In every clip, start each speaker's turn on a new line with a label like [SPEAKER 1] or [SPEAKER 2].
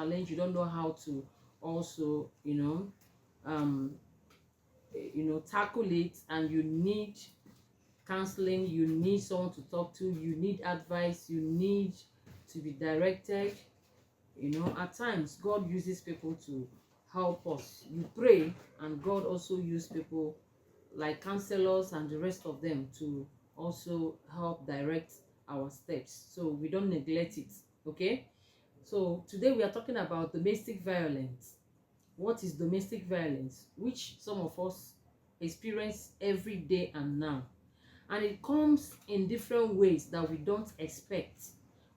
[SPEAKER 1] challenge, you don't know how to also, um, tackle it, and you need counseling, you need someone to talk to, you need advice, you need to be directed. At times God uses people to help us. You pray, and God also use people like counselors and the rest of them to also help direct our steps, so we don't neglect it. Okay, so today we are talking about domestic violence. What is domestic violence, which some of us experience every day and now, and it comes in different ways that we don't expect.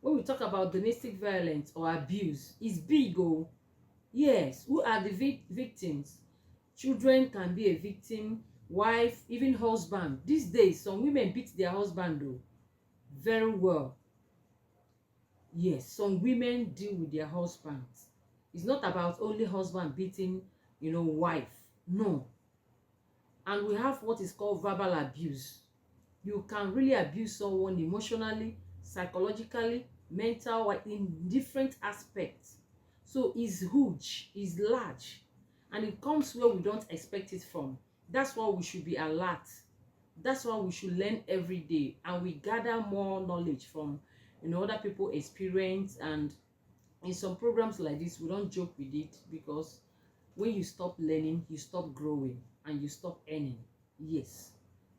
[SPEAKER 1] When we talk about domestic violence or abuse, it's big. Oh yes, who are the victims? Children can be a victim, wife, even husband. These days some women beat their husband though very well. Yes, some women deal with their husbands. It's not about only husband beating wife. No. And we have what is called verbal abuse. You can really abuse someone emotionally, psychologically, mental, or in different aspects. So it's huge, it's large, and it comes where we don't expect it from. That's why we should be alert. That's why we should learn every day, and we gather more knowledge from other people experience. And in some programs like this, we don't joke with it, because when you stop learning, you stop growing, and you stop earning. Yes,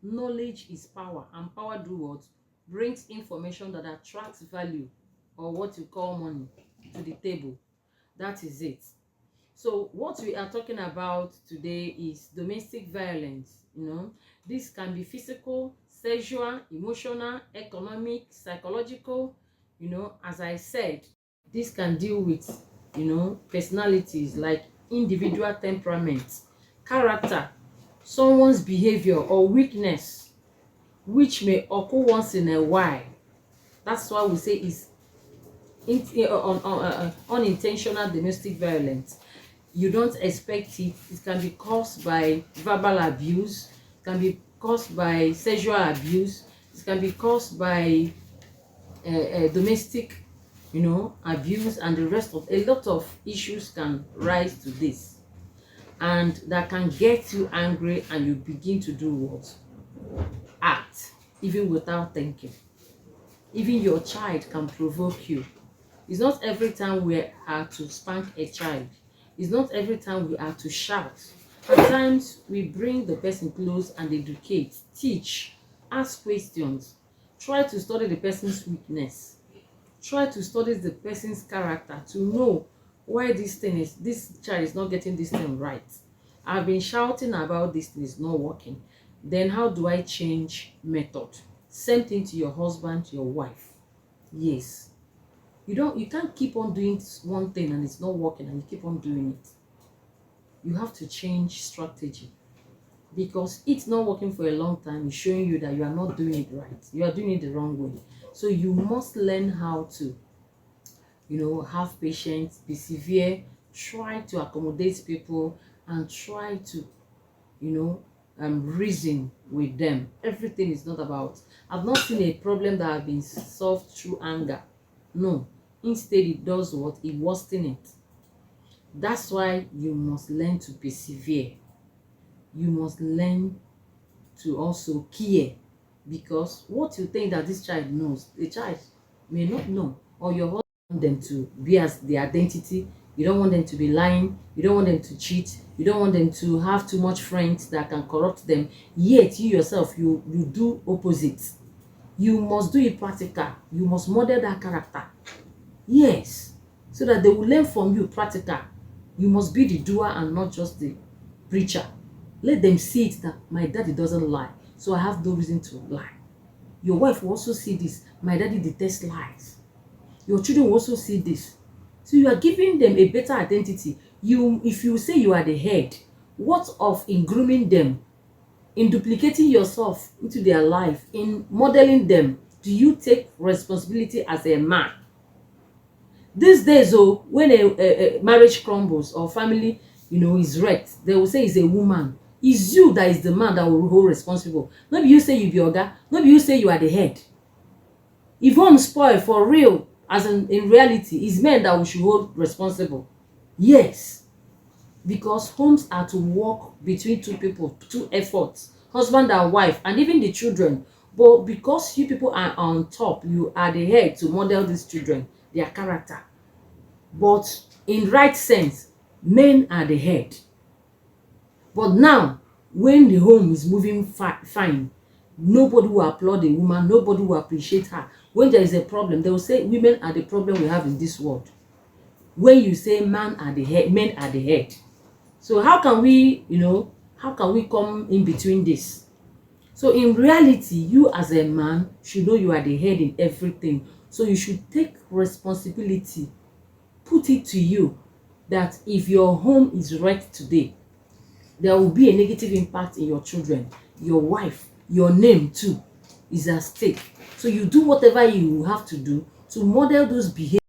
[SPEAKER 1] knowledge is power, and power do what? Brings information that attracts value, or what you call money, to the table. That is it. So what we are talking about today is domestic violence. This can be physical, sexual, emotional, economic, psychological. As I said, this can deal with personalities, like individual temperaments, character, someone's behavior or weakness, which may occur once in a while. That's why we say it's unintentional domestic violence. You don't expect it. It can be caused by verbal abuse, it can be caused by sexual abuse, it can be caused by domestic abuse, and the rest of a lot of issues can rise to this, and that can get you angry, and you begin to do what? Act, even without thinking. Even your child can provoke you. It's not every time we are to spank a child. It's not every time we are to shout. At times we bring the person close and educate, teach, ask questions, try to study the person's weakness, try to study the person's character, to know why this child is not getting this thing right. I've been shouting about this thing is not working. Then how do I change method? Same thing to your husband, your wife. Yes. You can't keep on doing one thing and it's not working, and you keep on doing it. You have to change strategy, because it's not working for a long time. It's showing you that you are not doing it right. You are doing it the wrong way. So you must learn how to have patience, be severe, try to accommodate people, and try to reason with them. Everything is not about, I've not seen a problem that has been solved through anger. No. Instead, it does what? It worsens it. That's why you must learn to persevere. You must learn to also care, because what you think that this child knows, the child may not know. Or your husband want them to be as the identity. You don't want them to be lying. You don't want them to cheat. You don't want them to have too much friends that can corrupt them. Yet you yourself, you do opposite. You must do it practical. You must model that character. Yes, so that they will learn from you practical. You must be the doer and not just the preacher. Let them see it that my daddy doesn't lie, so I have no reason to lie. Your wife will also see this. My daddy detests lies. Your children will also see this. So you are giving them a better identity. If you say you are the head, what of in grooming them, in duplicating yourself into their life, in modeling them? Do you take responsibility as a man? These days, when a marriage crumbles or family is wrecked, they will say it's a woman. It's you that is the man that will hold responsible. Maybe you say you be oga, maybe you say you are the head. If home spoil for real, as in reality, it's men that we should hold responsible. Yes, because homes are to work between two people, two efforts, husband and wife, and even the children. But because you people are on top, you are the head to model these children, their character. But in right sense, men are the head. But now, when the home is moving fine, nobody will applaud a woman, nobody will appreciate her. When there is a problem, they will say women are the problem we have in this world. When you say man are the head, men are the head. So how can we, how can we come in between this? So in reality, you as a man should know you are the head in everything. So you should take responsibility, put it to you that if your home is wrecked today, there will be a negative impact in your children, your wife, your name too is at stake. So you do whatever you have to do to model those behaviors